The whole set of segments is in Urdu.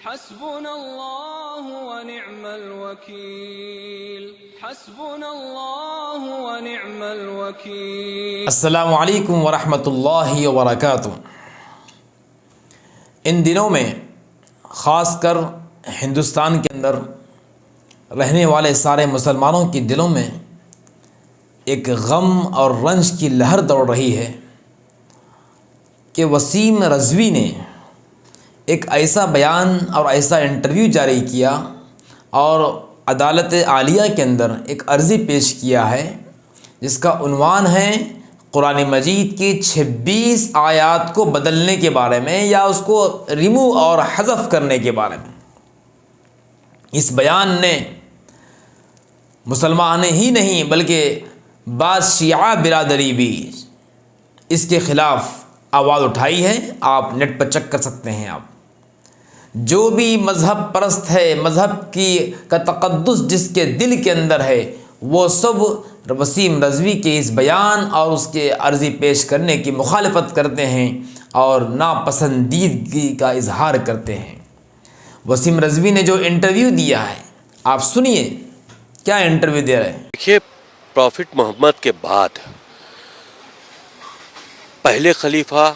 حسبنا اللہ ونعم الوکیل حسبنا اللہ ونعم الوکیل۔ السلام علیکم ورحمۃ اللہ وبرکاتہ۔ ان دنوں میں خاص کر ہندوستان کے اندر رہنے والے سارے مسلمانوں کے دلوں میں ایک غم اور رنج کی لہر دوڑ رہی ہے کہ وسیم رضوی نے ایک ایسا بیان اور ایسا انٹرویو جاری کیا اور عدالت عالیہ کے اندر ایک عرضی پیش کیا ہے جس کا عنوان ہے قرآن مجید کی 26 آیات کو بدلنے کے بارے میں یا اس کو ریمو اور حذف کرنے کے بارے میں۔ اس بیان نے مسلمان ہی نہیں بلکہ بعض شیعہ برادری بھی اس کے خلاف آواز اٹھائی ہے۔ آپ نیٹ پر چیک کر سکتے ہیں۔ آپ جو بھی مذہب پرست ہے، مذہب کا تقدس جس کے دل کے اندر ہے، وہ سب وسیم رضوی کے اس بیان اور اس کے عرضی پیش کرنے کی مخالفت کرتے ہیں اور ناپسندیدگی کا اظہار کرتے ہیں۔ وسیم رضوی نے جو انٹرویو دیا ہے، آپ سنیے کیا انٹرویو دے رہے ہیں۔ دیکھیے، پروفٹ محمد کے بعد پہلے خلیفہ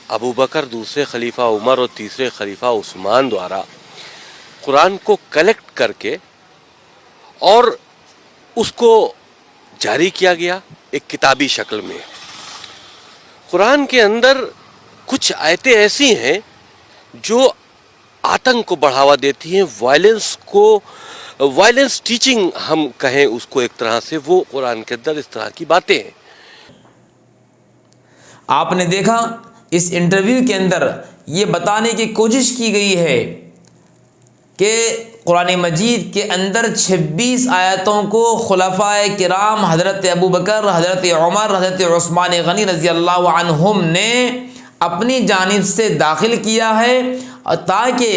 ابو بکر، دوسرے خلیفہ عمر اور تیسرے خلیفہ عثمان دوارا قرآن کو کلیکٹ کر کے اور اس کو جاری کیا گیا ایک کتابی شکل میں۔ قرآن کے اندر کچھ آیتیں ایسی ہیں جو آتنک کو بڑھاوا دیتی ہیں، وائلنس ٹیچنگ ہم کہیں اس کو ایک طرح سے، وہ قرآن کے اندر اس طرح کی باتیں ہیں۔ آپ نے دیکھا اس انٹرویو کے اندر یہ بتانے کی کوشش کی گئی ہے کہ قرآن مجید کے اندر 26 آیتوں کو خلفائے کرام حضرت ابو بکر، حضرت عمر، حضرت عثمان غنی رضی اللہ عنہم نے اپنی جانب سے داخل کیا ہے تاکہ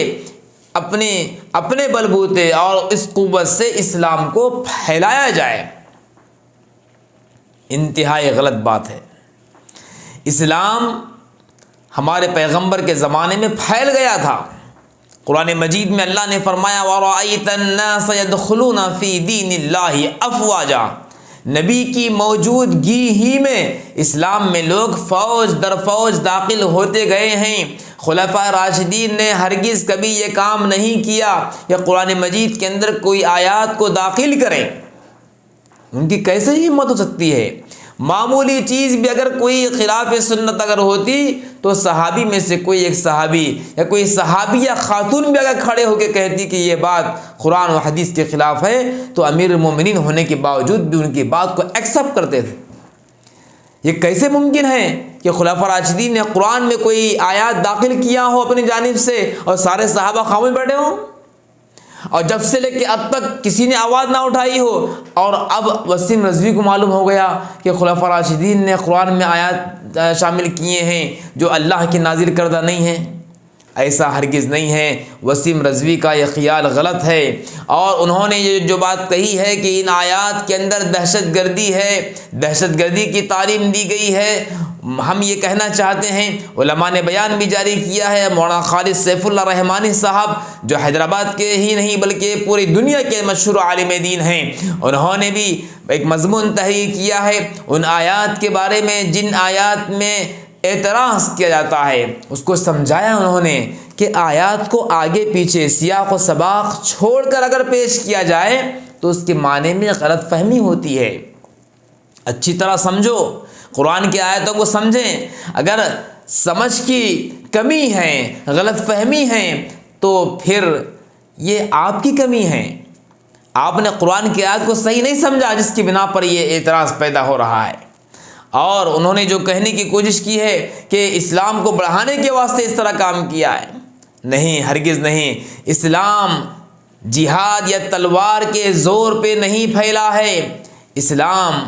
اپنے بلبوتے اور اس قوت سے اسلام کو پھیلایا جائے۔ انتہائی غلط بات ہے۔ اسلام ہمارے پیغمبر کے زمانے میں پھیل گیا تھا۔ قرآن مجید میں اللہ نے فرمایا وَرَأَيْتَ النَّاسَ يَدْخُلُونَ فِي دِينِ اللَّهِ أَفْوَاجًا، نبی کی موجودگی ہی میں اسلام میں لوگ فوج در فوج داخل ہوتے گئے ہیں۔ خلفائے راشدین نے ہرگز کبھی یہ کام نہیں کیا کہ قرآن مجید کے اندر کوئی آیات کو داخل کریں۔ ان کی کیسے ہمت ہو سکتی ہے؟ معمولی چیز بھی اگر کوئی خلاف سنت اگر ہوتی تو صحابی میں سے کوئی ایک صحابی یا کوئی صحابیہ خاتون بھی اگر کھڑے ہو کے کہتی کہ یہ بات قرآن و حدیث کے خلاف ہے تو امیر المومنین ہونے کے باوجود بھی ان کی بات کو ایکسیپٹ کرتے تھے۔ یہ کیسے ممکن ہے کہ خلفاء راشدین نے قرآن میں کوئی آیات داخل کیا ہو اپنی جانب سے اور سارے صحابہ خاموش بیٹھے ہوں، اور جب سے لے کے اب تک کسی نے آواز نہ اٹھائی ہو؟ اور اب وسیم رضوی کو معلوم ہو گیا کہ خلفاء راشدین نے قرآن میں آیات شامل کیے ہیں جو اللہ کی نازل کردہ نہیں ہیں۔ ایسا ہرگز نہیں ہے۔ وسیم رضوی کا یہ خیال غلط ہے، اور انہوں نے یہ جو بات کہی ہے کہ ان آیات کے اندر دہشت گردی ہے، دہشت گردی کی تعلیم دی گئی ہے، ہم یہ کہنا چاہتے ہیں، علماء نے بیان بھی جاری کیا ہے۔ مولانا خالد سیف اللہ رحمانی صاحب جو حیدرآباد کے ہی نہیں بلکہ پوری دنیا کے مشہور عالم دین ہیں، انہوں نے بھی ایک مضمون تحریر کیا ہے ان آیات کے بارے میں جن آیات میں اعتراض کیا جاتا ہے۔ اس کو سمجھایا انہوں نے کہ آیات کو آگے پیچھے سیاق و سباق چھوڑ کر اگر پیش کیا جائے تو اس کے معنی میں غلط فہمی ہوتی ہے۔ اچھی طرح سمجھو، قرآن کی آیتوں کو سمجھیں۔ اگر سمجھ کی کمی ہے، غلط فہمی ہے، تو پھر یہ آپ کی کمی ہے۔ آپ نے قرآن کی آیت کو صحیح نہیں سمجھا جس کی بنا پر یہ اعتراض پیدا ہو رہا ہے۔ اور انہوں نے جو کہنے کی کوشش کی ہے کہ اسلام کو بڑھانے کے واسطے اس طرح کام کیا ہے، نہیں، ہرگز نہیں۔ اسلام جہاد یا تلوار کے زور پہ نہیں پھیلا ہے۔ اسلام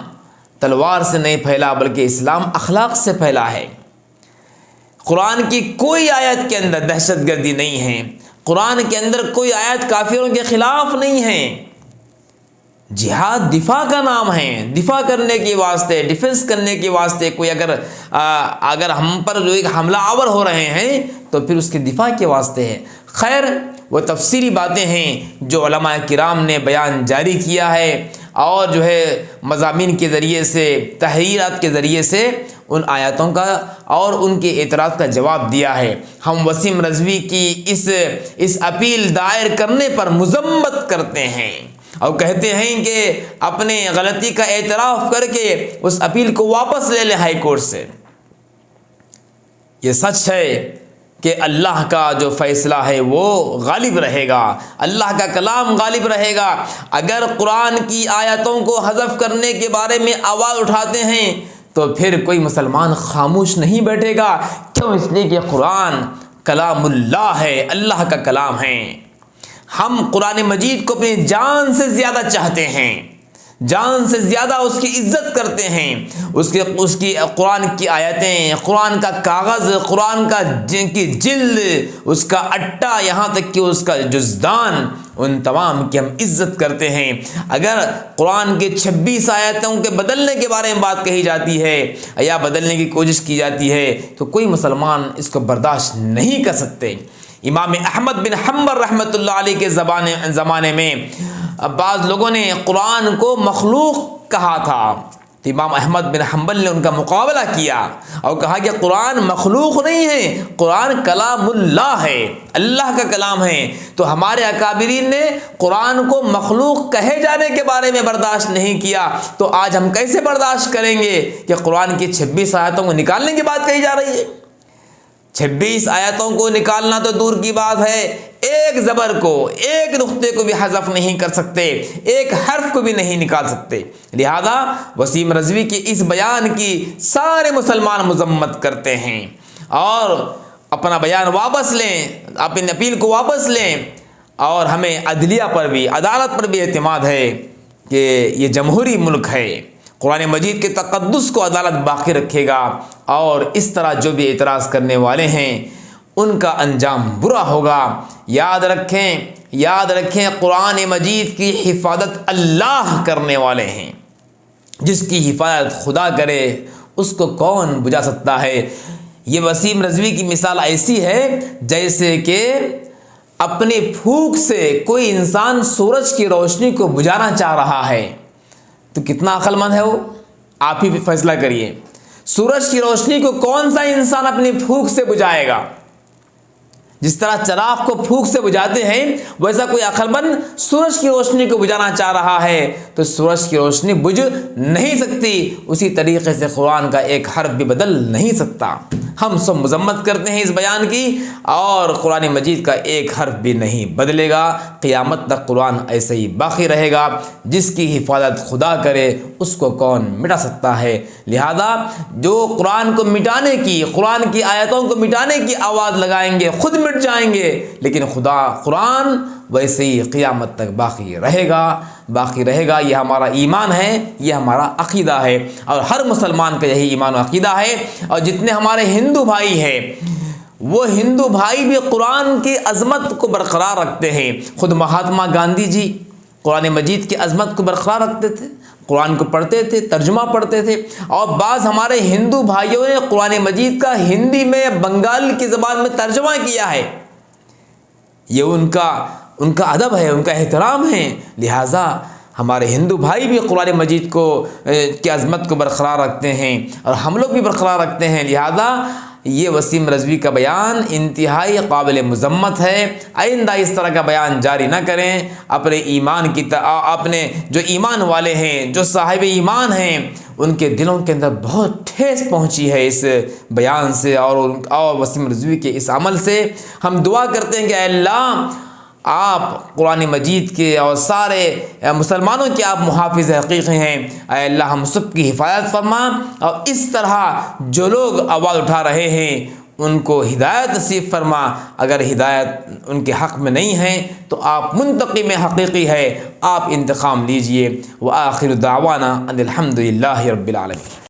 تلوار سے نہیں پھیلا بلکہ اسلام اخلاق سے پھیلا ہے۔ قرآن کی کوئی آیت کے اندر دہشت گردی نہیں ہے، قرآن کے اندر کوئی آیت کافروں کے خلاف نہیں ہے۔ جہاد دفاع کا نام ہے، دفاع کرنے کے واسطے، ڈیفنس کرنے کے واسطے کوئی اگر ہم پر جو ایک حملہ آور ہو رہے ہیں تو پھر اس کے دفاع کے واسطے ہے۔ خیر، وہ تفسیری باتیں ہیں جو علماء کرام نے بیان جاری کیا ہے، اور جو ہے مضامین کے ذریعے سے، تحریرات کے ذریعے سے ان آیاتوں کا اور ان کے اعتراض کا جواب دیا ہے۔ ہم وسیم رضوی کی اس اپیل دائر کرنے پر مذمت کرتے ہیں اور کہتے ہیں کہ اپنے غلطی کا اعتراف کر کے اس اپیل کو واپس لے لیں ہائی کورٹ سے۔ یہ سچ ہے کہ اللہ کا جو فیصلہ ہے وہ غالب رہے گا، اللہ کا کلام غالب رہے گا۔ اگر قرآن کی آیتوں کو حذف کرنے کے بارے میں آواز اٹھاتے ہیں تو پھر کوئی مسلمان خاموش نہیں بیٹھے گا۔ کیوں؟ اس لیے کہ قرآن کلام اللہ ہے، اللہ کا کلام ہے۔ ہم قرآن مجید کو اپنی جان سے زیادہ چاہتے ہیں، جان سے زیادہ اس کی عزت کرتے ہیں۔ اس کی قرآن کی آیتیں، قرآن کا کاغذ، قرآن کا کی جلد، اس کا اٹا، یہاں تک کہ اس کا جزدان، ان تمام کی ہم عزت کرتے ہیں۔ اگر قرآن کے 26 آیتوں کے بدلنے کے بارے میں بات کہی جاتی ہے یا بدلنے کی کوشش کی جاتی ہے تو کوئی مسلمان اس کو برداشت نہیں کر سکتے۔ امام احمد بن حنبل رحمۃ اللہ علیہ کے زمانے میں بعض لوگوں نے قرآن کو مخلوق کہا تھا، تو امام احمد بن حنبل نے ان کا مقابلہ کیا اور کہا کہ قرآن مخلوق نہیں ہے، قرآن کلام اللہ ہے، اللہ کا کلام ہے۔ تو ہمارے اکابرین نے قرآن کو مخلوق کہے جانے کے بارے میں برداشت نہیں کیا، تو آج ہم کیسے برداشت کریں گے کہ قرآن کی 26 آیتوں کو نکالنے کی بات کہی جا رہی ہے؟ 26 آیتوں کو نکالنا تو دور کی بات ہے، ایک زبر کو، ایک نقطے کو بھی حذف نہیں کر سکتے، ایک حرف کو بھی نہیں نکال سکتے۔ لہذا وسیم رضوی کے اس بیان کی سارے مسلمان مذمت کرتے ہیں، اور اپنا بیان واپس لیں، اپنی اپیل کو واپس لیں، اور ہمیں عدلیہ پر بھی، عدالت پر بھی اعتماد ہے کہ یہ جمہوری ملک ہے، قرآن مجید کے تقدس کو عدالت باقی رکھے گا، اور اس طرح جو بھی اعتراض کرنے والے ہیں ان کا انجام برا ہوگا۔ یاد رکھیں قرآن مجید کی حفاظت اللہ کرنے والے ہیں، جس کی حفاظت خدا کرے اس کو کون بجھا سکتا ہے۔ یہ وسیم رضوی کی مثال ایسی ہے جیسے کہ اپنے پھونک سے کوئی انسان سورج کی روشنی کو بجھانا چاہ رہا ہے، تو کتنا عقل مند ہے وہ؟ آپ ہی فیصلہ کریے۔ سورج کی روشنی کو کون سا انسان اپنی پھونک سے بجھائے گا؟ جس طرح چراغ کو پھونک سے بجھاتے ہیں، ویسا کوئی عقل مند سورج کی روشنی کو بجھانا چاہ رہا ہے تو سورج کی روشنی بجھ نہیں سکتی۔ اسی طریقے سے قرآن کا ایک حرف بھی بدل نہیں سکتا۔ ہم سب مذمت کرتے ہیں اس بیان کی، اور قرآن مجید کا ایک حرف بھی نہیں بدلے گا۔ قیامت تک قرآن ایسے ہی باقی رہے گا۔ جس کی حفاظت خدا کرے اس کو کون مٹا سکتا ہے؟ لہذا جو قرآن کو مٹانے کی، قرآن کی آیتوں کو مٹانے کی آواز لگائیں گے خود مٹ جائیں گے، لیکن قرآن ویسے ہی قیامت تک باقی رہے گا۔ یہ ہمارا ایمان ہے، یہ ہمارا عقیدہ ہے، اور ہر مسلمان کا یہی ایمان و عقیدہ ہے۔ اور جتنے ہمارے ہندو بھائی ہیں، وہ ہندو بھائی بھی قرآن کی عظمت کو برقرار رکھتے ہیں۔ خود مہاتما گاندھی جی قرآن مجید کی عظمت کو برقرار رکھتے تھے، قرآن کو پڑھتے تھے، ترجمہ پڑھتے تھے، اور بعض ہمارے ہندو بھائیوں نے قرآن مجید کا ہندی میں، بنگال کی زبان میں ترجمہ کیا ہے۔ یہ ان کا ادب ہے، ان کا احترام ہے۔ لہٰذا ہمارے ہندو بھائی بھی قرآن مجید کی عظمت کو برقرار رکھتے ہیں، اور ہم لوگ بھی برقرار رکھتے ہیں۔ لہٰذا یہ وسیم رضوی کا بیان انتہائی قابل مذمت ہے۔ آئندہ اس طرح کا بیان جاری نہ کریں۔ اپنے جو ایمان والے ہیں، جو صاحب ایمان ہیں، ان کے دلوں کے اندر بہت ٹھیس پہنچی ہے اس بیان سے اور وسیم رضوی کے اس عمل سے۔ ہم دعا کرتے ہیں کہ اے اللہ، آپ قرآن مجید کے اور سارے مسلمانوں کے آپ محافظ حقیقی ہیں۔ اے اللہ، ہم سب کی حفاظت فرما، اور اس طرح جو لوگ آواز اٹھا رہے ہیں ان کو ہدایت نصیب فرما۔ اگر ہدایت ان کے حق میں نہیں ہے تو آپ منتقم حقیقی ہے، آپ انتقام لیجئے۔ وآخر دعوانا ان الحمد للہ رب العالمین۔